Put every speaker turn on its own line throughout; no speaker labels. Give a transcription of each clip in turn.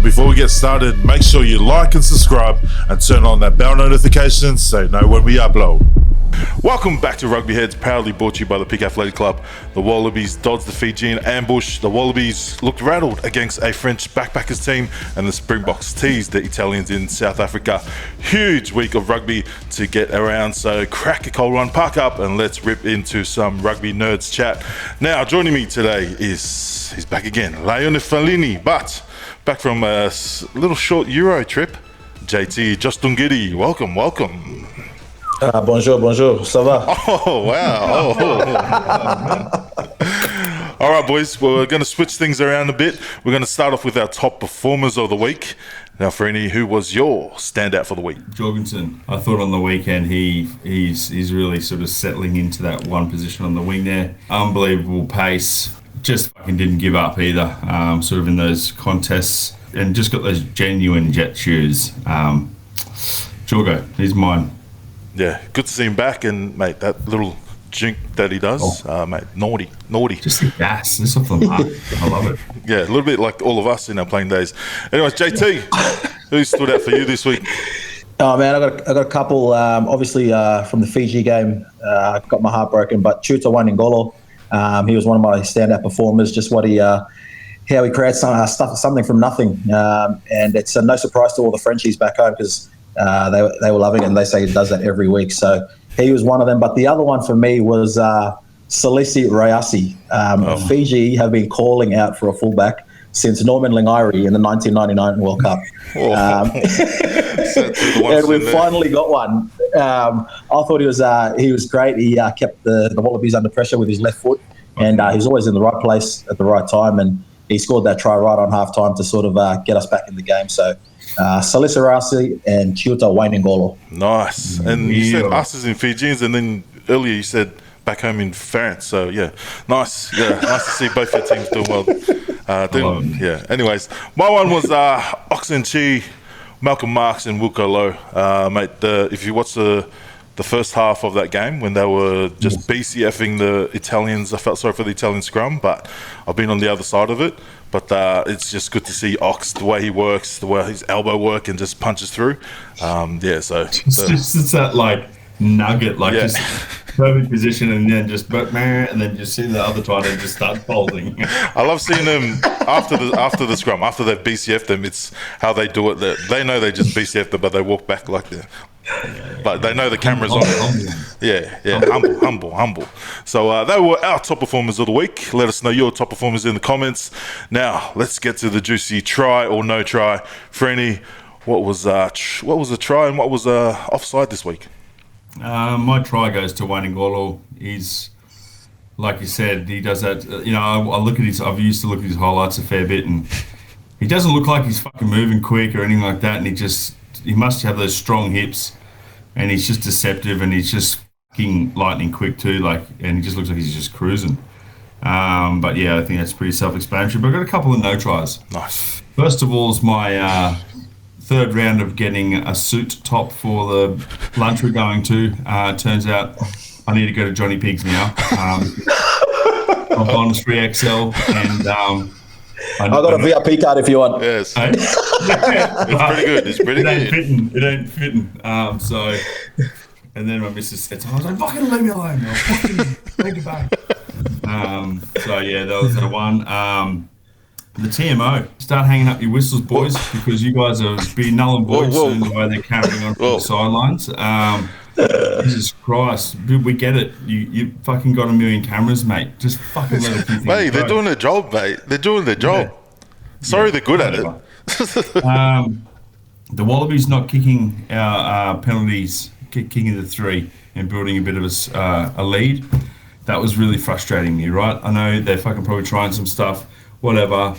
before we get started, make sure you like and subscribe and turn on that bell notification so you know when we upload. Welcome back to Rugby Heads, proudly brought to you by the Peak Athletic Club. The Wallabies dodged the Fijian ambush. The Wallabies looked rattled against a French backpackers team, and the Springboks teased the Italians in South Africa. Huge week of rugby to get around, so crack a cold one, park up, and let's rip into some rugby nerds chat. Now, joining me today he's back again, Leone Fellini, but back from a little short Euro trip, JT Justungiri. Welcome.
Bonjour, ça va?
Oh, wow. All right, boys, we're going to switch things around a bit. We're going to start off with our top performers of the week. Now, Freeney, who was your standout for the week?
Jorgensen. I thought on the weekend he's really sort of settling into that one position on the wing there. Unbelievable pace. Just fucking didn't give up either, sort of in those contests. And just got those genuine jet shoes. Jorgo, he's mine.
Yeah, good to see him back, and mate, that little jink that he does, mate, naughty.
Just the gas, this off the mark. I love it.
Yeah, a little bit like all of us in our playing days. Anyways, JT, who stood out for you this week?
Oh man, I got a couple. Obviously, from the Fiji game, I got my heart broken. But Tuta Waningolo, he was one of my standout performers. Just what how he creates something from nothing, and it's no surprise to all the Frenchies back home because. They were loving it, and they say he does that every week. So he was one of them. But the other one for me was Salisi Rayasi. Fiji have been calling out for a fullback since Norman Lingairi in the 1999 World Cup. And we finally got one. I thought he was great. He kept the Wallabies under pressure with his left foot, and he's always in the right place at the right time. And he scored that try right on halftime to sort of get us back in the game. So. Salisa Rasi and Tuta Waningolo.
Nice. And you said us as in Fijians, and then earlier you said back home in France. So yeah, nice. Yeah, nice to see both your teams doing well. Yeah. Anyways, my one was Oxenchi, Malcolm Marx, and Wilco Low. Mate, if you watch the first half of that game when they were just BCFing the Italians, I felt sorry for the Italian scrum, but I've been on the other side of it. But it's just good to see Ox, the way he works, the way his elbow work and just punches through. It's
that like nugget, like just perfect position, and then just and then you see the other time and just start folding.
I love seeing them after the scrum, after they've BCF'd them. It's how they do it. They know they just BCF'd them, but they walk back like that. But they know the camera's on. Humble. So they were our top performers of the week. Let us know your top performers in the comments. Now let's get to the juicy try or no try. Freeney, what was a try and what was offside this week?
My try goes to Waningolo. He's like you said, he does that. I've used to look at his highlights a fair bit, and he doesn't look like he's fucking moving quick or anything like that. And he must have those strong hips, and he's just deceptive, and he's just fucking lightning quick too. And he just looks like he's just cruising. But yeah, I think that's pretty self-explanatory. But I've got a couple of no tries.
Nice.
First of all is my third round of getting a suit top for the lunch we're going to. Turns out I need to go to Johnny Pig's now. I've gone 3XL, and
I've got a VIP card if you want.
Yes. It's pretty good.
It ain't fitting. And then my missus said, I was like, fucking leave me alone. I'll fucking take it back. That was the one. The TMO. Start hanging up your whistles, boys, because you guys are be null and void soon the way they're carrying on from the sidelines. Jesus Christ. We get it. You fucking got a million cameras, mate. Just fucking let a few things
Mate, they're doing their job, mate. They're doing their job. Yeah. Sorry, they're good at it.
The Wallabies not kicking our penalties, kicking the three and building a bit of a lead. That was really frustrating me, right? I know they're fucking probably trying some stuff, whatever.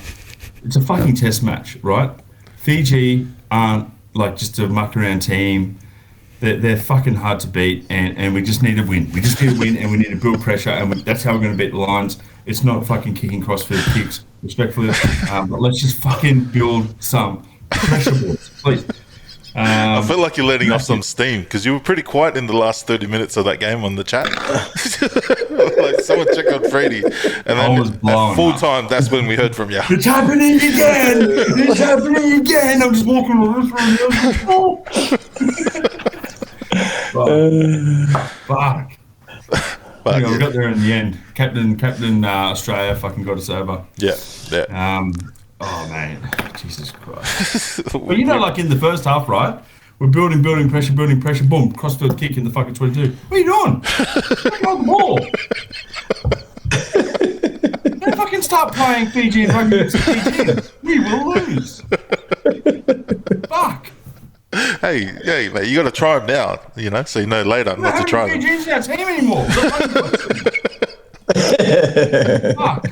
It's a fucking test match, right? Fiji aren't like just a muck around team. They're fucking hard to beat, and we just need to win. We just need to win, and we need to build pressure, and that's how we're going to beat the Lions. It's not fucking kicking crossfield kicks, respectfully. But let's just fucking build some pressure, boys, please.
I feel like you're letting off some steam because you were pretty quiet in the last 30 minutes of that game on the chat. Like someone check on Frady, and then at full time, that's when we heard from you.
It's happening again. this happening again. I'm just walking on this one. Fuck. We got there in the end. Captain Australia fucking got us over.
Yeah.
Oh man, Jesus Christ. But you know, like in the first half, right? We're building pressure, boom, crossfield kick in the fucking 22. What are you doing? You're on the ball. Don't fucking start playing Fijian rugby against Fijians. We will lose. Fuck.
Hey, mate, you got to try them now, so you know later not to try them.
Fijians in our team anymore. Fuck.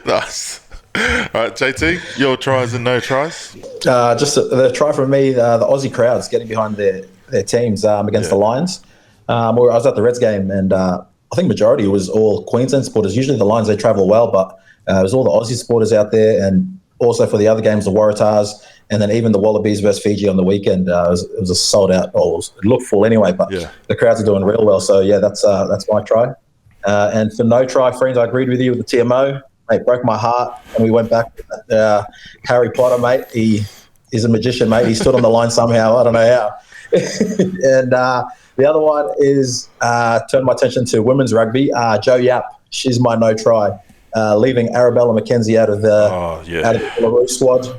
Nice. All right, JT, your tries and no tries?
Just the try from me, the Aussie crowds getting behind their teams against the Lions. I was at the Reds game, and I think majority was all Queensland supporters. Usually the Lions, they travel well, but it was all the Aussie supporters out there, and also for the other games, the Waratahs, and then even the Wallabies versus Fiji on the weekend. It was a sold out. It looked full anyway, but the crowds are doing real well. So yeah, that's my try. And for no try, friends, I agreed with you with the TMO. Mate, broke my heart, and we went back to Harry Potter, mate. He's a magician, mate. He stood on the line somehow. I don't know how. And the other one is turned my attention to women's rugby. Joe Yap, she's my no try. Leaving Arabella McKenzie out of the Belarus squad.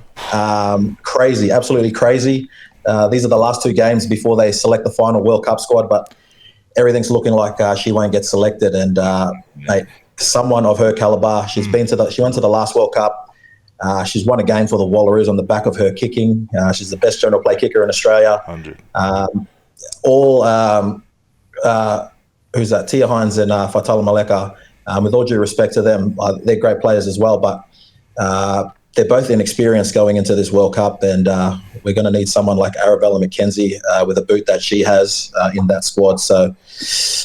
Crazy, absolutely crazy. These are the last two games before they select the final World Cup squad, but everything's looking like she won't get selected. And mate, someone of her caliber, she went to the last World Cup. She's won a game for the Wallaroos on the back of her kicking. She's the best general play kicker in Australia. 100. Who's that? Tia Hines and Fatala Maleka. With all due respect to them, they're great players as well, but they're both inexperienced going into this World Cup, and we're going to need someone like Arabella McKenzie with a boot that she has in that squad. So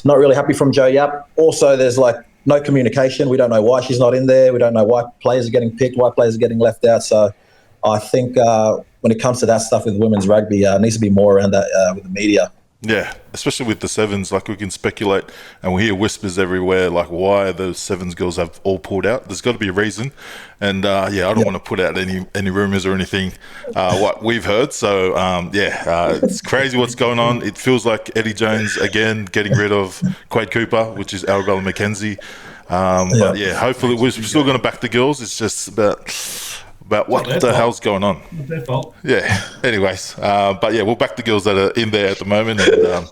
not really happy from Joe Yap. Also, there's no communication. We don't know why she's not in there. We don't know why players are getting picked, why players are getting left out. So I think when it comes to that stuff with women's rugby, it needs to be more around that with the media.
Yeah, especially with the sevens, we can speculate and we hear whispers everywhere, why the sevens girls have all pulled out. There's got to be a reason. And I don't want to put out any rumors or anything, what we've heard. So, it's crazy what's going on. It feels like Eddie Jones, again, getting rid of Quade Cooper, which is Arabella McKenzie. But hopefully we're still going to back the girls. It's just about what the hell's going on.
Not their fault.
Yeah. Anyways, but we'll back the girls that are in there at the moment, and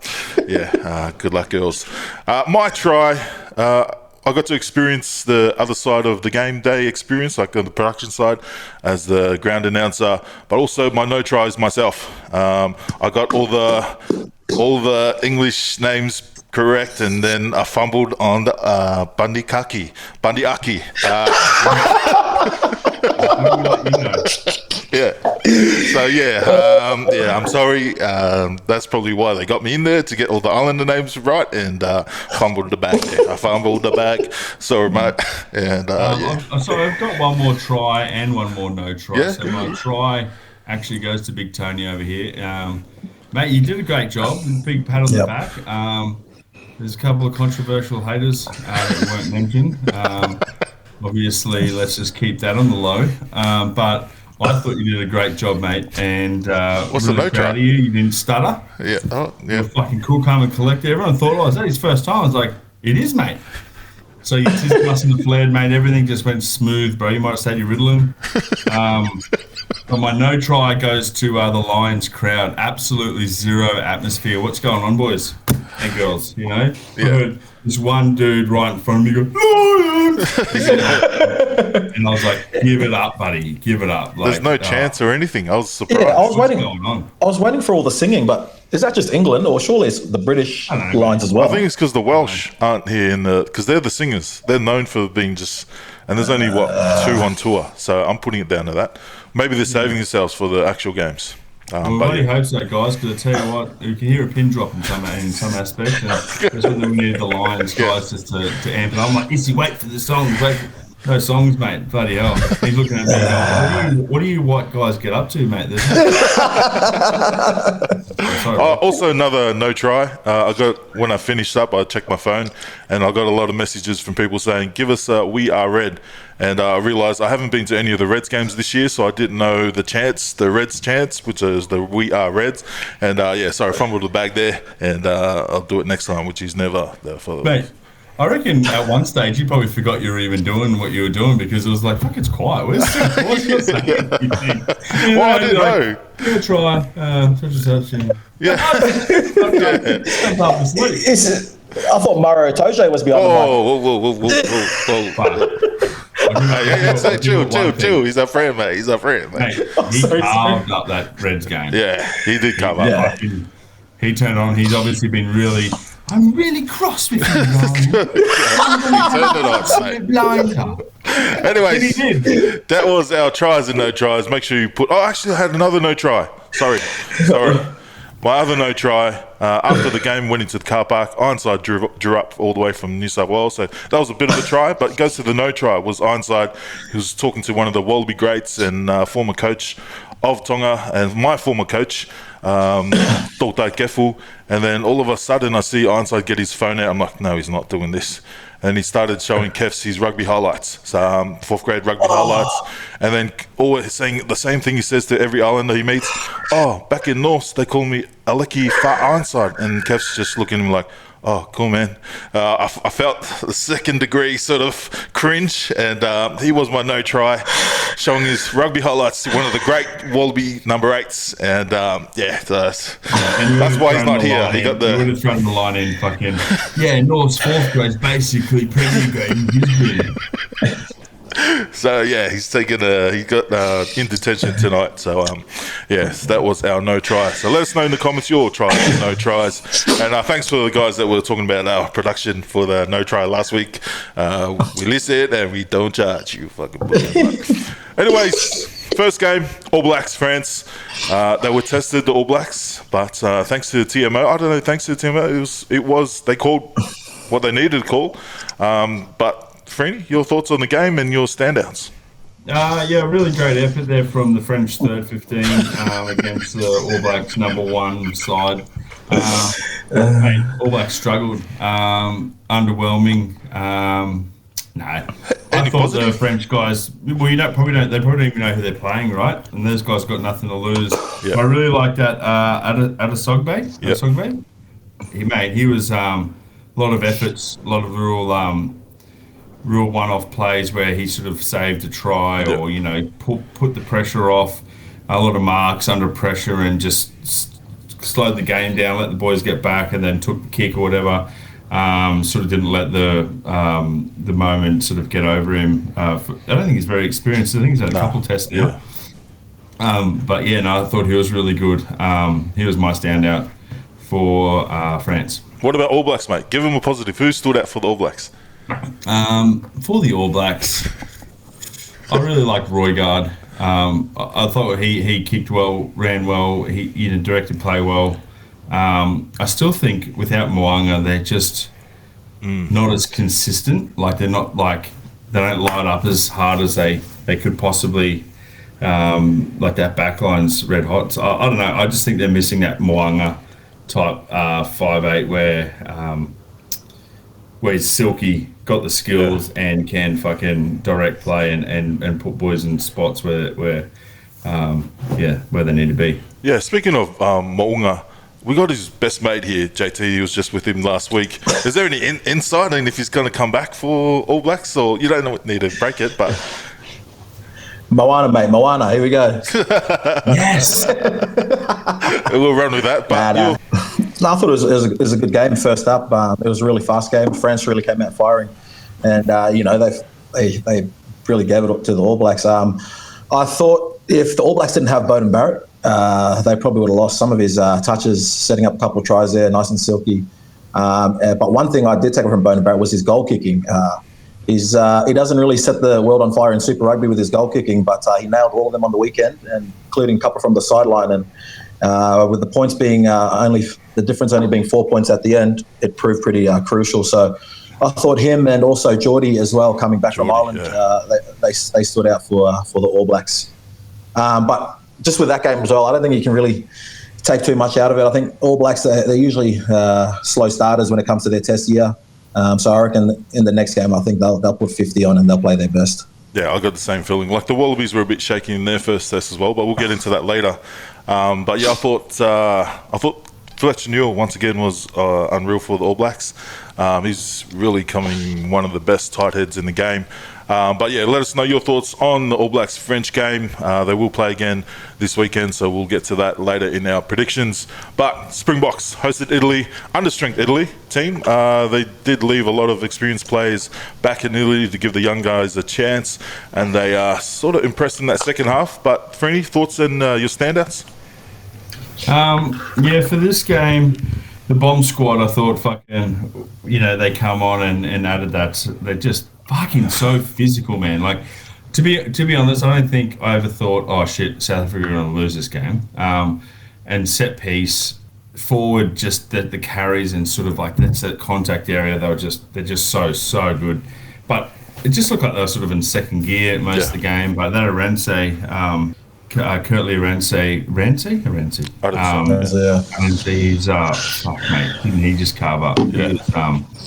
good luck, girls. My try, I got to experience the other side of the game day experience, on the production side, as the ground announcer. But also my no tries myself. I got all the English names correct, and then I fumbled on the Bundy Aki. I'm sorry. That's probably why they got me in there, to get all the Islander names right, and fumbled the back. I fumbled the back. Sorry, mate. And
so I've got one more try and one more no try. Yeah. So my try actually goes to Big Tony over here. Mate, you did a great job. Big pat on the back. There's a couple of controversial haters that weren't mentioned. Obviously, let's just keep that on the low. But I thought you did a great job, mate. And
what's
really
the no try?
Of you. You didn't stutter.
Yeah. Oh, yeah.
You're fucking cool, calm, and collected. Everyone thought, is that his first time? I was like, it is, mate. So you just mustn't have flared, mate. Everything just went smooth, bro. You might have said you Ritalin. But my no try goes to the Lions crowd. Absolutely zero atmosphere. What's going on, boys and girls? I heard this one dude right in front of me go, Lions! And I was like, give it up, buddy. Give it up.
There's no chance or anything. I was surprised.
Yeah, I was waiting for all the singing, but is that just England, or surely it's the British Lions as well?
I think it's because the Welsh aren't here because they're the singers. They're known for being just, and there's only two on tour, so I'm putting it down to that. Maybe they're saving themselves for the actual games.
I really hope so, guys, because I tell you what, you can hear a pin drop in some aspect, and that's when we needed the Lions guys just to amp it. I'm like, Issy, wait for the song. No songs, mate. Bloody hell. He's looking at me going, what do you white guys get up to, mate? Sorry,
Also, another no try. When I finished up, I checked my phone, and I got a lot of messages from people saying, "Give us We Are Red." And I realised I haven't been to any of the Reds games this year, so I didn't know the Reds chants, which is the We Are Reds. And sorry, fumbled the bag there, and I'll do it next time, which is never for.
Mate, I reckon at one stage you probably forgot you were even doing what you were doing because it was like, fuck, it's quiet. Where's the
Well, I didn't know.
Give a try. Such and such.
Yeah.
I thought Maro Toje was behind
Whoa. So chill. He's our friend, mate.
He carved up that Reds game.
Yeah, he did carve up.
Yeah. He turned on. He's obviously been really... I'm really cross with you, Ryan.
Anyways, that was our tries and no tries. Make sure you put... Oh, actually, I had another no try. Sorry. My other no try, after the game, went into the car park. Ironside drew up all the way from New South Wales, so that was a bit of a try, but it goes to the no try. Was Ironside, who was talking to one of the Wallaby greats and former coach of Tonga, and my former coach, Tautai Kefu, and then all of a sudden I see Ironside get his phone out. I'm like, no, he's not doing this. And he started showing Kefs his rugby highlights, so fourth grade rugby highlights, and then always saying the same thing he says to every Islander he meets. Oh, back in North, they call me Aleki Fat Ironside, and Kefs just looking at him like, oh, cool, man. I felt the second degree sort of cringe, and he was my no try, showing his rugby highlights to one of the great Wallaby number 8s, and that's why he's not here. He got the...
You would have thrown the line in fucking... Yeah, North's fourth grade is basically Premier grade in history.
So yeah, he got in detention tonight. So that was our no try. So let us know in the comments your tries and no tries. And thanks for the guys that were talking about our production for the no try last week. We listen and we don't charge you, fucking bullshit. Anyways, first game, All Blacks France. They were tested, the All Blacks, but thanks to the TMO. I don't know. Thanks to the TMO, it was they called what they needed to call, but. Freeney, your thoughts on the game and your standouts?
Really great effort there from the French third 15 against the All Blacks number 1 side. All Blacks struggled, underwhelming. I thought the French guys. Well, they probably don't even know who they're playing, right? And those guys got nothing to lose. Yep. I really like that Adesogbe.
Yep.
He was a lot of efforts, a lot of real one-off plays where he sort of saved a try or put the pressure off, a lot of marks under pressure and just slowed the game down, let the boys get back and then took the kick or whatever. Sort of didn't let the moment sort of get over him. I don't think he's very experienced. I think he's had a couple tests now. I thought he was really good. He was my standout for France.
What about All Blacks, mate? Give him a positive. Who stood out for the All Blacks?
For the All Blacks, I really like Roygaard. I thought he kicked well, ran well, he directed play well. I still think without Mo'unga, they're just not as consistent. Like they don't light up as hard as they could possibly. Like that backline's red hot. So I don't know. I just think they're missing that Mo'unga type 5'8" where he's silky, got the skills and can fucking direct play and put boys in spots where they need to be. Yeah,
speaking of Mo'unga, we got his best mate here, JT. He was just with him last week. Is there any insight on if he's going to come back for All Blacks, or you don't need to break it, but...
Moana, mate. Moana, here we go.
Yes.
We'll run with that. But
I thought it was a good game first up. It was a really fast game. France really came out firing. And, they really gave it up to the All Blacks. I thought if the All Blacks didn't have Beauden Barrett, they probably would have lost some of his touches, setting up a couple of tries there, nice and silky. But one thing I did take from Beauden Barrett was his goal kicking. He doesn't really set the world on fire in Super Rugby with his goal kicking, but he nailed all of them on the weekend, and including a couple from the sideline. And with the points being the difference only being 4 points at the end, it proved pretty crucial. So I thought him and also Geordie as well, coming back from Ireland, they stood out for the All Blacks. But just with that game as well, I don't think you can really take too much out of it. I think All Blacks, they're usually slow starters when it comes to their test year. So I reckon in the next game, I think they'll put 50 on and they'll play their best.
Yeah, I got the same feeling. Like the Wallabies were a bit shaky in their first test as well, but we'll get into that later. But yeah, I thought Fletcher Newell once again was unreal for the All Blacks. He's really coming one of the best tight heads in the game. But yeah, let us know your thoughts on the All Blacks French game. They will play again this weekend, so we'll get to that later in our predictions. But Springboks hosted Italy, understrength Italy team. They did leave a lot of experienced players back in Italy to give the young guys a chance, and they sort of impressed in that second half. But Freeney, thoughts and your standouts?
Yeah, for this game, the bomb squad, I thought fucking, they come on and added that. They're just fucking so physical, man. Like, to be honest, I don't think I ever thought, oh shit, South Africa are going to lose this game. And set piece, forward, just the carries and sort of like that contact area, they're just so good. But it just looked like they were sort of in second gear most of the game. But that Arance, Curtly Arance. He's fuck mate, didn't he just carve up? Yeah.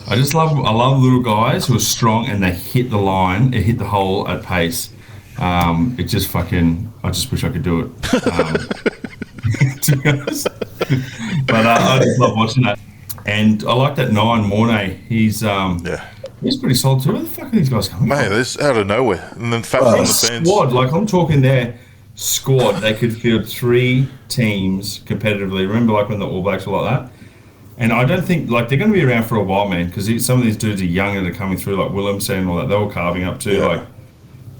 I love little guys who are strong and they hit the line, hit the hole at pace. I just wish I could do it. To be honest, but I just love watching that, and I like that 9 Mornay. He's pretty solid too. Where the fuck are these guys coming from?
Man, this out of nowhere, and then fat from the bench.
Squad, like I'm talking their squad, they could field 3 teams competitively. Remember, like when the All Blacks were like that. And I don't think, like, they're going to be around for a while, man, because some of these dudes are young and they're coming through, like Willemse and all that. They're all carving up too. Yeah. Like,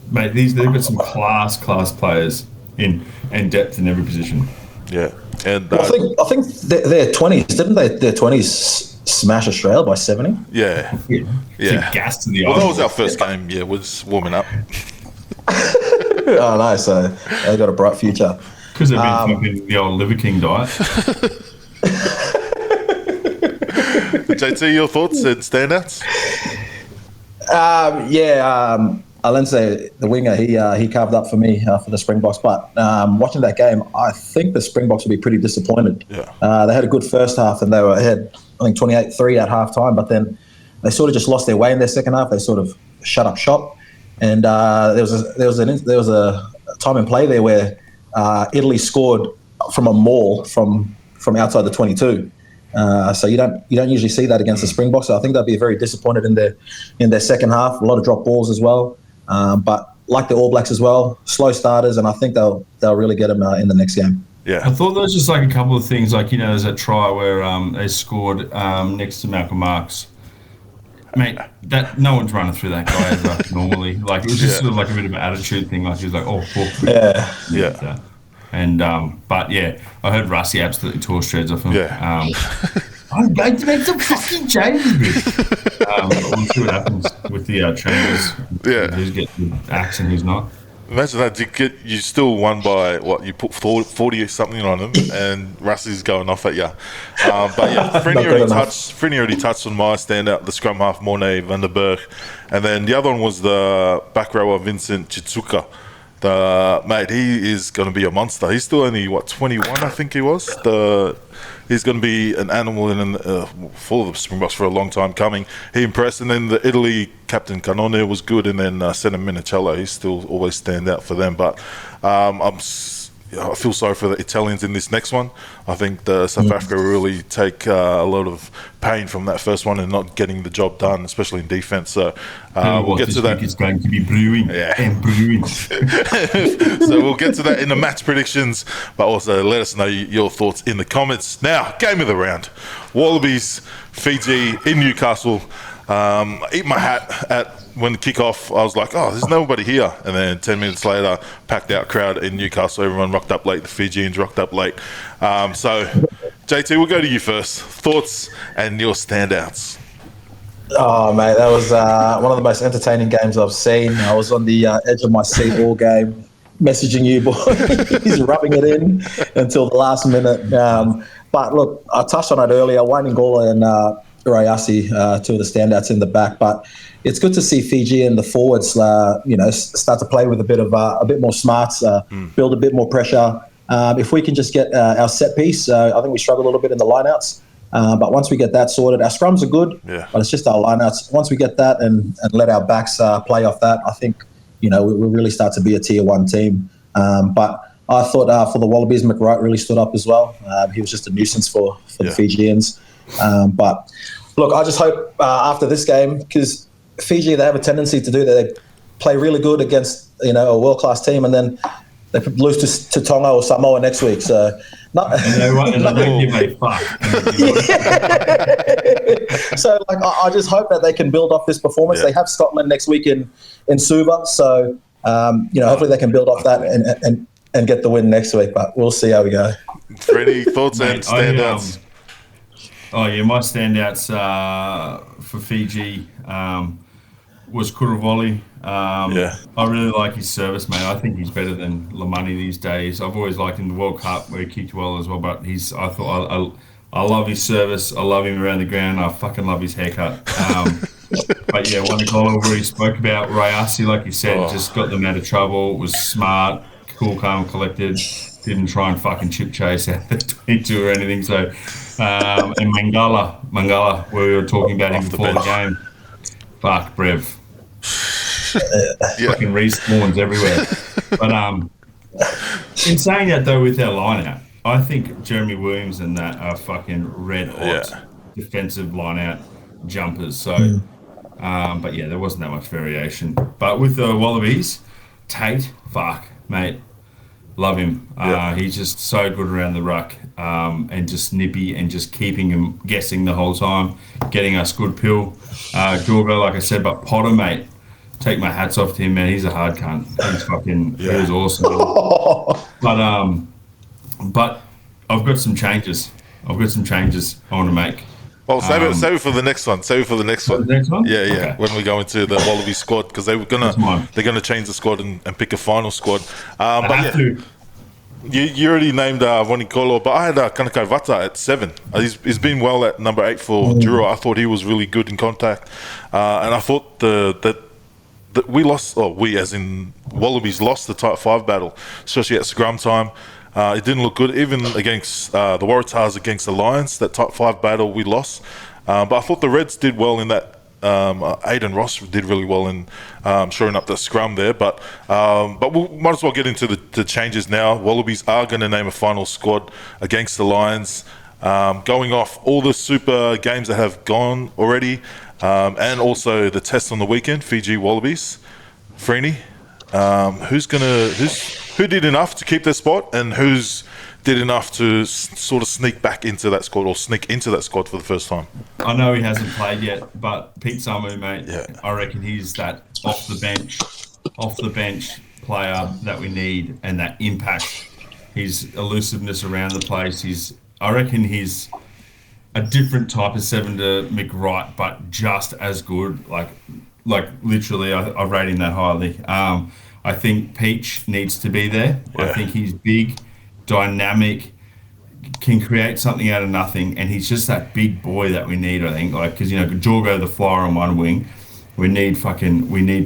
mate, they've got some class players and depth in every position.
Yeah. And
I think their 20s, didn't they? Their 20s smash Australia by 70?
Yeah.
Gas to the
that was our first game, was warming up.
Oh, no, so they've got a bright future.
Because they've been fucking the old Liver King diet.
JT, your thoughts and standouts?
Alense, the winger, he carved up for me for the Springboks. But watching that game, I think the Springboks will be pretty disappointed. Yeah. They had a good first half and they were ahead, I think 28-3 at half time. But then they sort of just lost their way in their second half. They sort of shut up shop. And there was a time in play there where Italy scored from a maul from outside the 22. So you don't usually see that against the Springboks. So I think they'll be very disappointed in their second half. A lot of drop balls as well. But like the All Blacks as well, slow starters, and I think they'll really get them in the next game.
Yeah,
I thought there was just like a couple of things, like there's a try where they scored next to Malcolm Marx. Mate, that no one's running through that guy ever normally. Like it was just sort of like a bit of an attitude thing. Like he was like, oh, fuck.
Yeah.
And but yeah, I heard Rusty absolutely tore shreds off him.
Yeah.
I'm going to make some fucking changes. We'll see what happens with the trainers.
Yeah.
Who's getting the axe and who's not.
Imagine that you still won by what, you put 40 or something on him and Rusty's going off at you. But yeah, Freeney already touched on my standout, the scrum half, Mornay van der Berg. And then the other one was the back rower, Vincent Chitsuka. Mate, he is going to be a monster. He's still only, 21, I think he was. He's going to be an animal in full of the Springboks for a long time coming. He impressed. And then the Italy captain Canone was good. And then Senna Minicello, he still always stand out for them. But I feel sorry for the Italians in this next one. I think the South Africa will really take a lot of pain from that first one and not getting the job done, especially in defence. So we'll get to that.
It's going to be brewing and brewing.
So we'll get to that in the match predictions, but also let us know your thoughts in the comments. Now, game of the round. Wallabies, Fiji in Newcastle. Eat my hat when the kick-off. I was like, oh, there's nobody here. And then 10 minutes later, packed out crowd in Newcastle. Everyone rocked up late. The Fijians rocked up late. So, JT, we'll go to you first. Thoughts and your standouts.
Oh, mate, that was one of the most entertaining games I've seen. I was on the edge of my seat all game, messaging you, boys, rubbing it in until the last minute. But look, I touched on it earlier. Wayne Ngola and Urayasi, two of the standouts in the back. But it's good to see Fiji and the forwards, start to play with a bit more smarts, build a bit more pressure. If we can just get our set piece, I think we struggle a little bit in the lineouts. But once we get that sorted, our scrums are good, but it's just our lineouts. Once we get that and let our backs play off that, I think, we'll really start to be a tier 1 team. But I thought for the Wallabies, McWright really stood up as well. He was just a nuisance for the Fijians. But look, I just hope after this game, because Fiji, they have a tendency to do that. They play really good against a world-class team, and then they lose to Tonga or Samoa next week. So, So, I just hope that they can build off this performance. They have Scotland next week in Suva, so hopefully they can build off that and get the win next week. But we'll see how we go.
Any thoughts and standouts?
My standouts for Fiji was Kuravoli. I really like his service, mate. I think he's better than Lamani these days. I've always liked him in the World Cup where he kicked well as well, but I love his service. I love him around the ground. I fucking love his haircut. But Wanakolo, where he spoke about Rayasi, like you said, just got them out of trouble, was smart, cool, calm, collected, didn't try and fucking chip chase out the 22 or anything. So, and Mangala, where we were talking about him before the game. Fuck, Brev. Fucking respawns everywhere. But in saying that though, with our line-out, I think Jeremy Williams and that are fucking red-hot defensive line-out jumpers. So, but there wasn't that much variation. But with the Wallabies, Tate, fuck, mate, love him. He's just so good around the ruck and just nippy and just keeping him guessing the whole time, getting us good pill. Jorgo, like I said, but Potter, mate, take my hats off to him, man. He's a hard cunt. He's fucking, he was awesome. But I've got some changes. I want to make.
Well, save it for the next one.
The next one?
Yeah. Okay. When we go into the Wallaby squad, because they're gonna change the squad and pick a final squad. You already named Vonikolo, but I had Kanako Vata at 7. He's been well at number 8 for Juro. I thought he was really good in contact, and I thought that we lost, we as in Wallabies lost the Type 5 battle, especially at scrum time. It didn't look good, even against the Waratahs against the Lions. That Type 5 battle we lost, but I thought the Reds did well in that. Aiden Ross did really well in shoring up the scrum there, but we might as well get into the changes now. Wallabies are going to name a final squad against the Lions, going off all the super games that have gone already, and also the test on the weekend. Fiji Wallabies, Freeney, who did enough to keep their spot, and who's did enough to sort of sneak into that squad for the first time?
I know he hasn't played yet, but Pete Samu, mate, I reckon he's that off the bench player that we need, and that impact, his elusiveness around the place. I reckon he's a different type of 7 to McWright, but just as good. Like literally, I rate him that highly. I think Peach needs to be there. I think he's big, dynamic, can create something out of nothing, and he's just that big boy that we need. I think, because Jorgo the flyer on one wing, we need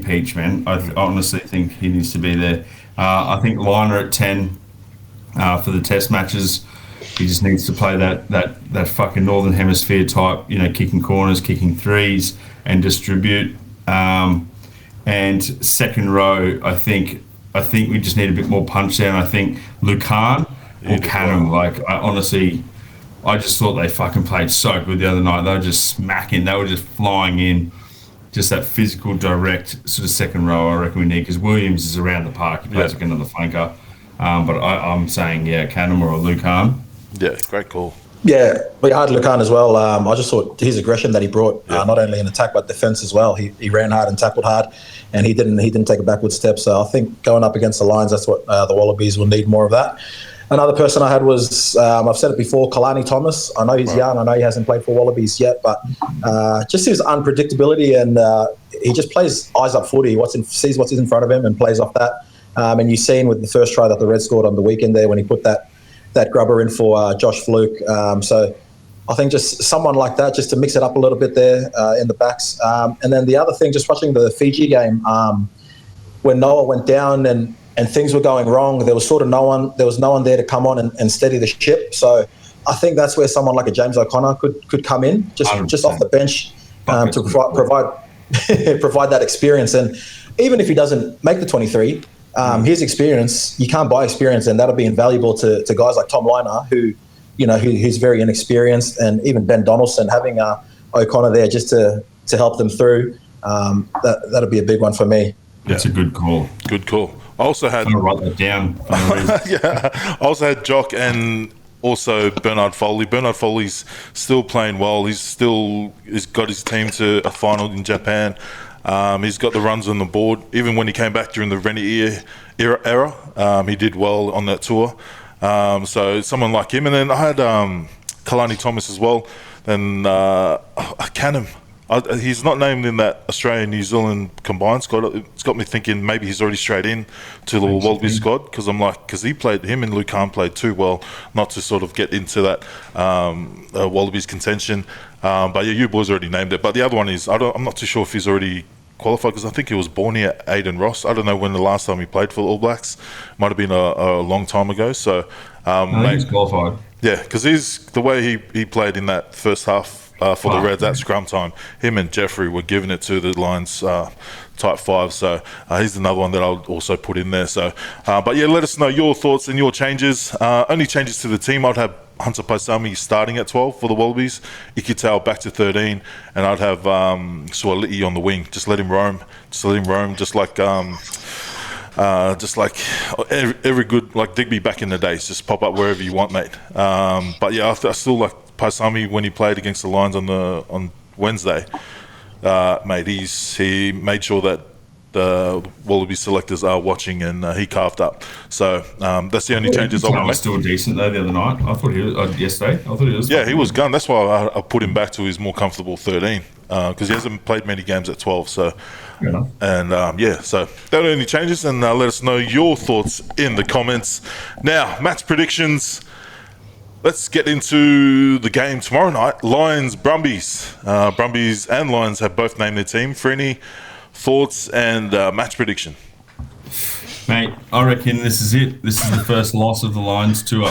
Peach, man. I honestly think he needs to be there. I think Liner at 10 for the test matches. He just needs to play that fucking Northern Hemisphere type, kicking corners, kicking threes, and distribute. And second row, I think we just need a bit more punch there. And I think Lucan or Canham, I just thought they fucking played so good the other night. They were just smacking. They were just flying in. Just that physical, direct sort of second row I reckon we need, because Williams is around the park. He plays like another flanker. But I'm saying, Canham or Lucan. Yeah,
great call.
Yeah, we had Lucan as well. I just thought his aggression that he brought, not only in attack but defence as well. He ran hard and tackled hard, and he didn't take a backward step. So I think going up against the Lions, that's what the Wallabies will need more of that. Another person I had was, I've said it before, Kalani Thomas. I know he's young. I know he hasn't played for Wallabies yet, but just his unpredictability, and he just plays eyes up footy. Sees what's in front of him and plays off that. And you've seen with the first try that the Reds scored on the weekend there when he put that grubber in for Josh Fluke. So I think just someone like that, just to mix it up a little bit there in the backs. And then the other thing, just watching the Fiji game, when Noah went down and things were going wrong, there was no one there to come on and steady the ship. So I think that's where someone like a James O'Connor could come in, just off the bench to provide that experience. And even if he doesn't make the 23, his experience, you can't buy experience, and that'll be invaluable to guys like Tom Liner, who's very inexperienced, and even Ben Donaldson, having O'Connor there just to help them through. That'll be a big one for me.
That's a good call.
Good call. I also had.
I'm gonna write that down.
I also had Jock and also Bernard Foley. Bernard Foley's still playing well. He's got his team to a final in Japan. He's got the runs on the board. Even when he came back during the Rennie era, he did well on that tour. So someone like him. And then I had Kalani Thomas as well. Then Canham. He's not named in that Australia-New Zealand combined squad. It's got me thinking maybe he's already straight in to the Wallabies squad, because him and Luke Hahn played too well not to sort of get into that Wallabies contention. But yeah, you boys already named it. But the other one is, I'm not too sure if he's already qualified, because I think he was born here, Aiden Ross. I don't know when the last time he played for the All Blacks. Might have been a long time ago. So
he's qualified.
Yeah, because the way he played in that first half for the Reds at scrum time, him and Jeffrey were giving it to the Lions type 5. So he's another one that I'll also put in there. So, but yeah, let us know your thoughts and your changes. Only changes to the team, I'd have Hunter Paisami starting at 12 for the Wallabies, Ikitau back to 13, and I'd have Suali'i on the wing. Just let him roam. Just like every good, like Digby back in the days, just pop up wherever you want, mate. But yeah, I still like Paisami when he played against the Lions on Wednesday. Mate, he made sure that the Wallaby selectors are watching, and he carved up. So that's the only changes I would make.
He was still decent though the other night. I thought he was yesterday. I thought he was.
Yeah, he was gun. That's why I put him back to his more comfortable 13, because he hasn't played many games at 12. So. So that are only changes, and let us know your thoughts in the comments. Now, match predictions. Let's get into the game tomorrow night. Lions, Brumbies. Brumbies and Lions have both named their team. Frenny, thoughts and match prediction.
Mate, I reckon this is it. This is the first loss of the Lions tour.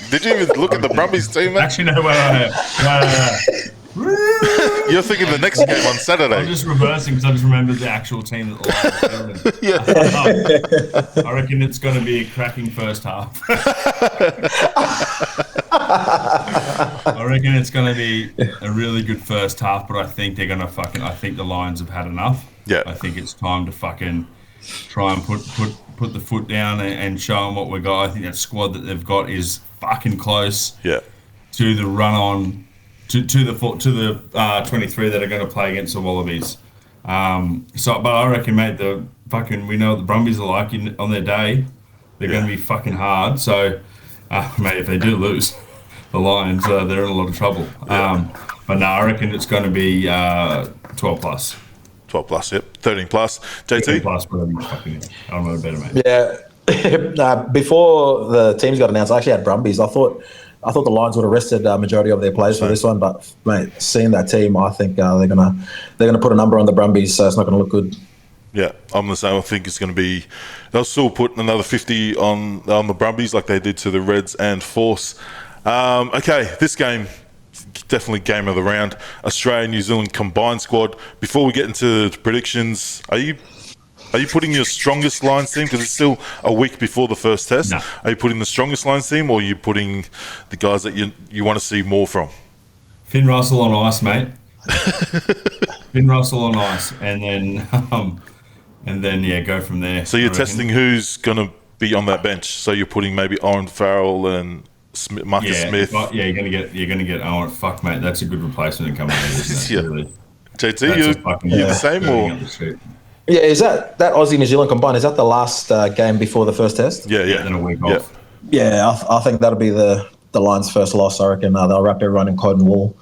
Did you even look at the Brumbies team, mate?
Actually, no.
You're thinking the next game on Saturday.
I'm just reversing because I just remembered the actual team that the Lions are doing. I reckon it's going to be a cracking first half. I reckon it's going to be a really good first half, but I think they're going to I think the Lions have had enough.
Yeah.
I think it's time to fucking try and put the foot down and show them what we got. I think that squad that they've got is fucking close.
Yeah.
To the run on. To the 23 that are going to play against the Wallabies. But I reckon, mate, we know what the Brumbies are like on their day. They're going to be fucking hard. So, mate, if they do lose, the Lions, they're in a lot of trouble.
Yeah.
But no, I reckon it's going to be 12 plus.
12 plus, yep. 13 plus. JT?
13 plus, whatever you fucking I don't know better, mate.
Yeah. Before the teams got announced, I actually had Brumbies. I thought the Lions would have rested a majority of their players for this one, but mate, seeing that team, I think they're gonna put a number on the Brumbies, so it's not gonna look good.
Yeah, I'm the same. I think it's going to be. They'll still put another 50 on the Brumbies like they did to the Reds and Force. Okay, this game definitely game of the round. Australia New Zealand combined squad. Before we get into the predictions, are you putting your strongest Lions team, because it's still a week before the first test?
No.
Are you putting the strongest Lions team, or are you putting the guys that you want to see more from?
Finn Russell on ice, mate. Finn Russell on ice, and then go from there.
So you're testing who's going to be on that bench. So you're putting maybe Oren Farrell and Marcus Smith.
You're going to get Owen. Fuck, mate, that's a good replacement in coming in, isn't it?
Yeah.
Really.
JT, you're the same, or?
Yeah, is that Aussie New Zealand combined? Is that the last game before the first test?
Yeah.
Then a week off.
Yeah, I think that'll be the Lions' first loss. I reckon they'll wrap everyone in cotton wool,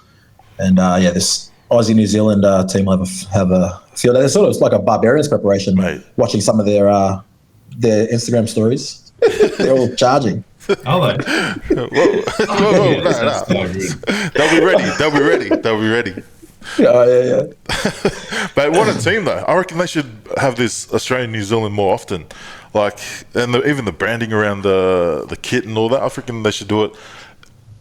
and this Aussie New Zealand team will have a feel. It's sort of like a Barbarians preparation.
Right.
Watching some of their Instagram stories, they're all charging.
Are they?
Whoa, no.
So good.
They'll be ready.
Yeah.
But what a team, though. I reckon they should have this Australia-New Zealand more often. Like, and even the branding around the kit and all that, I reckon they should do it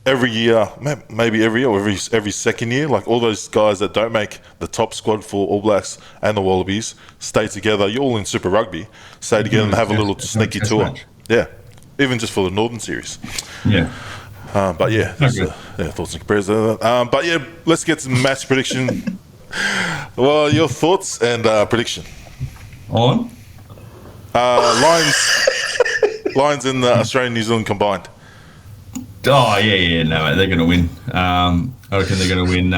every year, maybe every year or every second year. Like, all those guys that don't make the top squad for All Blacks and the Wallabies stay together. You're all in Super Rugby. Stay together and have a little sneaky tour.
Match.
Yeah, even just for the Northern Series.
Yeah.
But yeah, thoughts and compares. But yeah, let's get some match prediction. Well, your thoughts and prediction
On?
Lions in the Australian New Zealand combined.
Oh, yeah, no, mate, they're going to win. I reckon they're going to win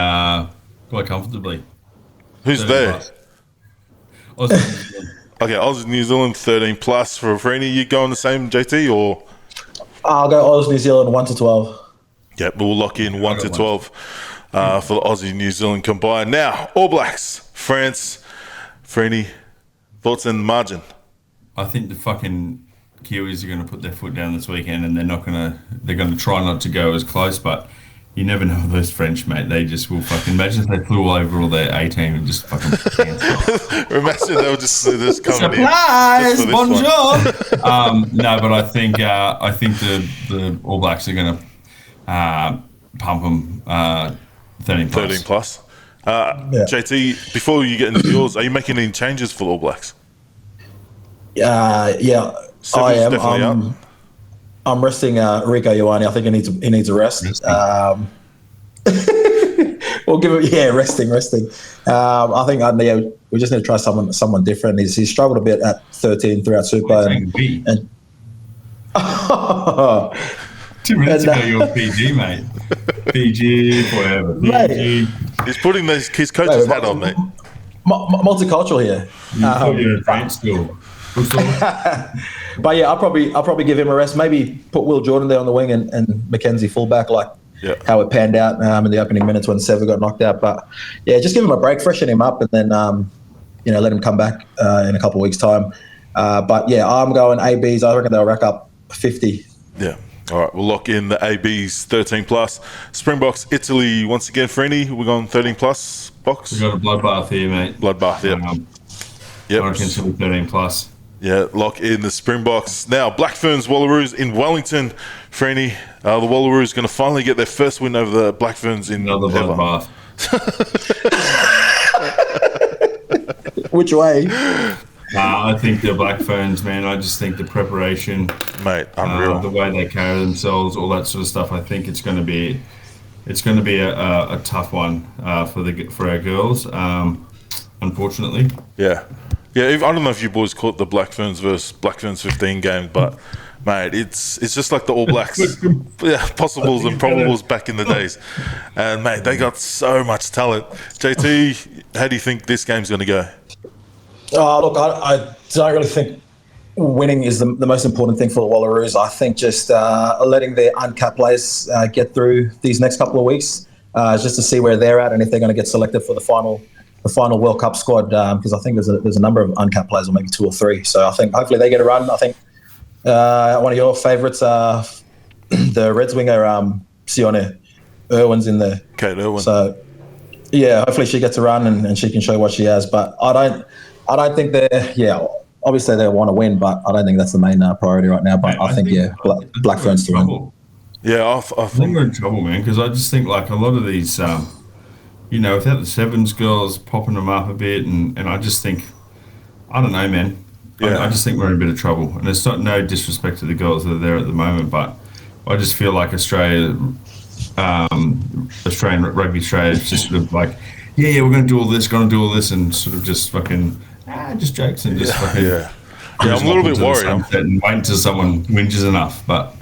quite comfortably.
Who's there?
Plus.
Okay, Oz New Zealand 13 plus for any. You going the same, JT, or?
I'll go Oz New Zealand 1-12.
Yeah, we'll lock in 1-12 for the Aussie New Zealand combined. Now, All Blacks, France, Freeney, thoughts and margin.
I think the fucking Kiwis are going to put their foot down this weekend, and they're going to try not to go as close, but you never know those French, mate. They just will fucking, imagine if they flew all over all their A team and just fucking cancel.
Imagine they were just coming
Surprise!
in.
Bonjour!
No, but I think the All Blacks are going to pump them 13 plus.
13 plus. JT, before you get into yours, are you making any changes for the All Blacks?
Yeah, I am.
Definitely out.
I'm resting Rico Ioane. I think he needs a rest. We'll give him resting. I think we just need to try someone different. He's struggled a bit at 13 throughout Super. And
2 minutes ago, you're PG, mate. PG forever. PG.
He's putting his coach's hat on, mate.
Multicultural here.
You're in France school.
But yeah, I'll probably give him a rest. Maybe put Will Jordan there on the wing and Mackenzie fullback, like how it panned out in the opening minutes when Sever got knocked out. But yeah, just give him a break, freshen him up, and then let him come back in a couple of weeks' time. But yeah, I'm going ABs. I reckon they'll rack up 50.
Yeah. All right, we'll lock in the ABs 13 plus. Springboks, Italy once again for any. We're going 13 plus box.
We've got a bloodbath here, mate.
Bloodbath, yep.
I reckon 13 plus.
Yeah, lock in the Springboks. Now, Black Ferns Wallaroos in Wellington. Freeney, the Wallaroos going to finally get their first win over the Black Ferns in
another bloodbath.
Which way?
I think the Black Ferns, man. I just think the preparation,
mate, unreal.
The way they carry themselves, all that sort of stuff. I think it's going to be a tough one for our girls. Unfortunately.
Yeah. I don't know if you boys caught the Black Ferns versus Black Ferns 15 game, but mate, it's just like the All Blacks, possibles and probables back in the days. And mate, they got so much talent. JT, how do you think this game's going to go?
Look, I don't really think winning is the most important thing for the Wallaroos. I think just letting their uncapped players get through these next couple of weeks, just to see where they're at and if they're going to get selected for the final World Cup squad, because I think there's a number of uncapped players, or maybe 2 or 3. So I think hopefully they get a run. I think one of your favourites, the Reds winger, Sione Irwin's in there.
Kate Irwin.
So yeah, hopefully she gets a run and she can show what she has. But I don't think obviously they want to win, but I don't think that's the main priority right now. But I think Black Ferns to win.
Yeah,
I think we're in trouble, man, because I just think like a lot of these. Without the Sevens girls popping them up a bit, and I just think, I don't know, man. Yeah. I just think we're in a bit of trouble. And it's no disrespect to the girls that are there at the moment, but I just feel like Australian Rugby Australia is just sort of like, we're going to do all this, and sort of just fucking, just jokes and just fucking.
Yeah, I'm a little bit worried.
And wait until someone whinges enough, but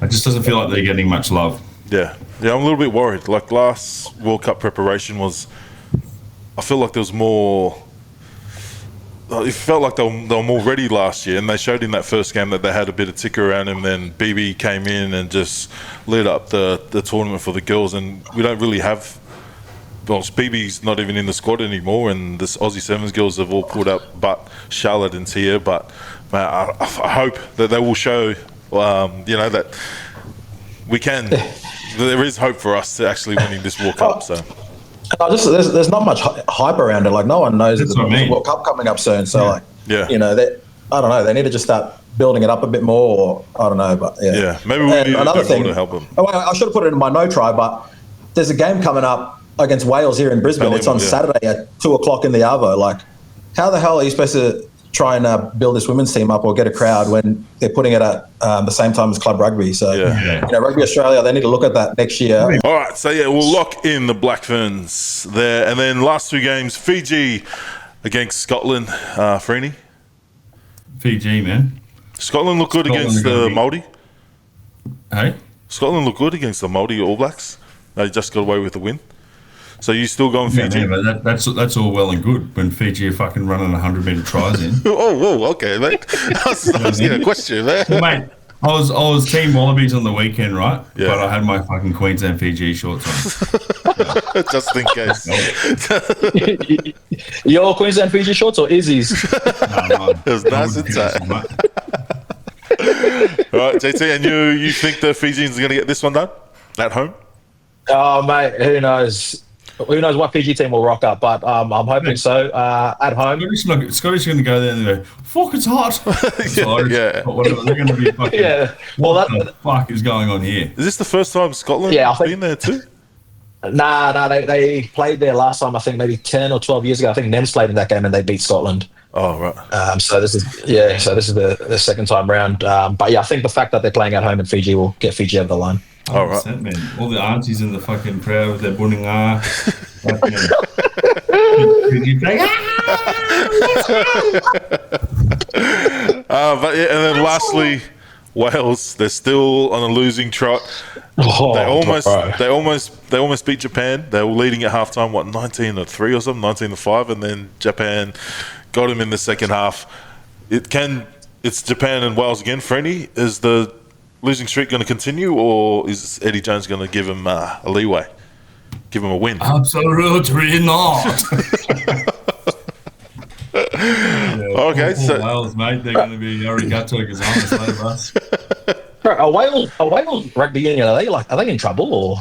it just doesn't feel like they're getting much love.
Yeah, I'm a little bit worried. Like last World Cup preparation I feel like there was more. It felt like they were more ready last year, and they showed in that first game that they had a bit of ticker around him. Then BB came in and just lit up the tournament for the girls, and we don't really have. Well, BB's not even in the squad anymore, and this Aussie Sevens girls have all pulled up, but Charlotte and Tia. But man, I hope that they will show you know, that we can. There is hope for us to actually winning this World Cup. So.
There's not much hype around it. Like, no one knows that there's a World Cup coming up soon. So, you know, I don't know. They need to just start building it up a bit more. Or, I don't know, but yeah.
Maybe we need another thing to help them.
I should have put it in my no try, but there's a game coming up against Wales here in Brisbane. It's on Saturday at 2:00 in the Arvo. Like, how the hell are you supposed to try and build this women's team up or get a crowd when they're putting it at the same time as club rugby? So, you know, Rugby Australia, they need to look at that next year.
All right, so we'll lock in the Black Ferns there. And then last 2 games, Fiji against Scotland. Freeney?
Fiji, man.
Scotland look good against the Māori.
Hey?
Scotland look good against the Māori All Blacks. They just got away with the win. So you still going Fiji?
Yeah, but that's all well and good when Fiji are fucking running 100-metre tries in.
Whoa, okay, mate. I was getting a question, man.
Well, mate, I was Team Wallabies on the weekend, right? Yeah. But I had my fucking Queensland Fiji shorts on.
Just in case.
Your Queensland Fiji shorts or Izzy's?
No,
it was nice and tight. All right, JT, and you think the Fijians are going to get this one done at home?
Oh, mate, who knows? Who knows what Fiji team will rock up, but I'm hoping so. At home.
Scottish going to go there and go, fuck, it's hot.
Yeah.
Whatever, they're going to be fucking, what the fuck is going on here?
Is this the first time Scotland has been there too?
Nah, they played there last time, I think maybe 10 or 12 years ago. I think Nems played in that game and they beat Scotland.
Oh, right.
So this is the second time round. But yeah, I think the fact that they're playing at home in Fiji will get Fiji over the line.
All right,
man. All the aunties in the fucking crowd with their bunninga.
But yeah, and then lastly, Wales. They're still on a losing trot. They almost beat Japan. They were leading at halftime, 19-3 or something, 19-5, and then Japan got them in the second half. It's Japan and Wales again. Freeney, is the losing streak going to continue, or is Eddie Jones going to give him a leeway, give him a win?
Absolutely not.
Okay, so
Wales, mate, they're going to be arigato gozaimasu.
Are Wales rugby union? Are they in trouble or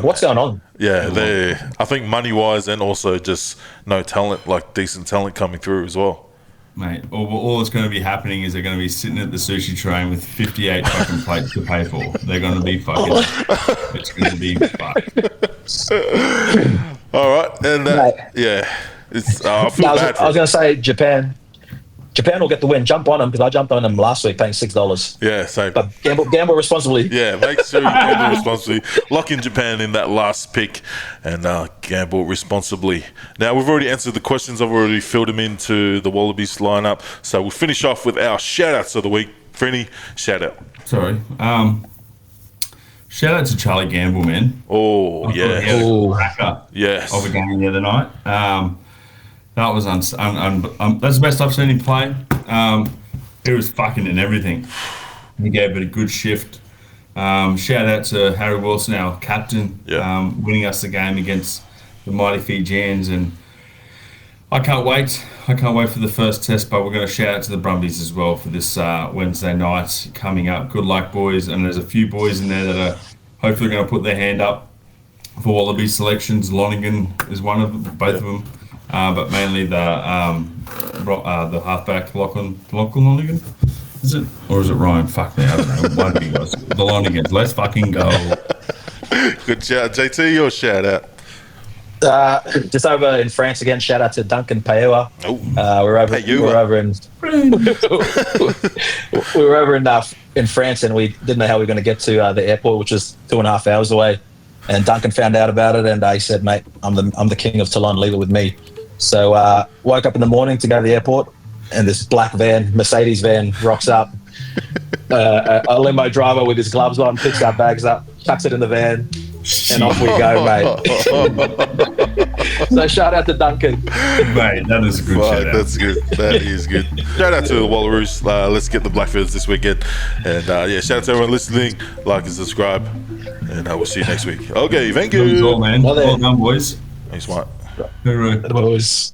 what's going on?
Yeah, I think money wise and also just no talent, like decent talent coming through as well.
Mate, all that's going to be happening is they're going to be sitting at the sushi train with 58 fucking plates to pay for. They're going to be fucking. It's going to be fucked.
All right, and it's. I feel bad.
I was going to say Japan. Japan will get the win. Jump on them because I jumped on them last week, paying $6.
Yeah, same.
But gamble responsibly.
Yeah, make sure you gamble responsibly. Lock in Japan in that last pick and gamble responsibly. Now, we've already answered the questions. I've already filled them into the Wallabies lineup. So we'll finish off with our shout-outs of the week. Freeney, shout-out.
Sorry. Shout-out to Charlie Gamble, man.
Oh, yeah.
He had a cracker
yes.
of a game the other night. That was that's the best I've seen him play. He was fucking in everything. He gave it a good shift. Shout out to Harry Wilson, our captain, winning us the game against the mighty Fijians, and I can't wait. I can't wait for the first test. But we're going to shout out to the Brumbies as well for this Wednesday night coming up. Good luck, boys. And there's a few boys in there that are hopefully going to put their hand up for Wallaby selections. Lonigan is one of them, both of them. But mainly the halfback Lachlan Lonigan, is it, or is it Ryan? Fuck me, I don't know. One of you guys, the Lonigans. Let's fucking go.
Good shout, JT. Your shout out.
Just over in France again. Shout out to Duncan Paewa. We're over in France, and we didn't know how we were going to get to the airport, which was 2.5 hours away. And Duncan found out about it, and he said, "Mate, I'm the king of Toulon. Leave it with me." So woke up in the morning to go to the airport, and this black van, Mercedes van, rocks up. A limo driver with his gloves on picks our bags up, chucks it in the van, and off we go, mate. So shout out to Duncan.
Mate, that is a good shout out.
That's good. That is good. Shout out to the Wallaroos. Let's get the Blackfeathers this weekend. And shout out to everyone listening. Like and subscribe. And we'll see you next week. Okay, thank you.
That was all, man. Well done, boys.
Thanks, mate.
Hooroo.
Boys.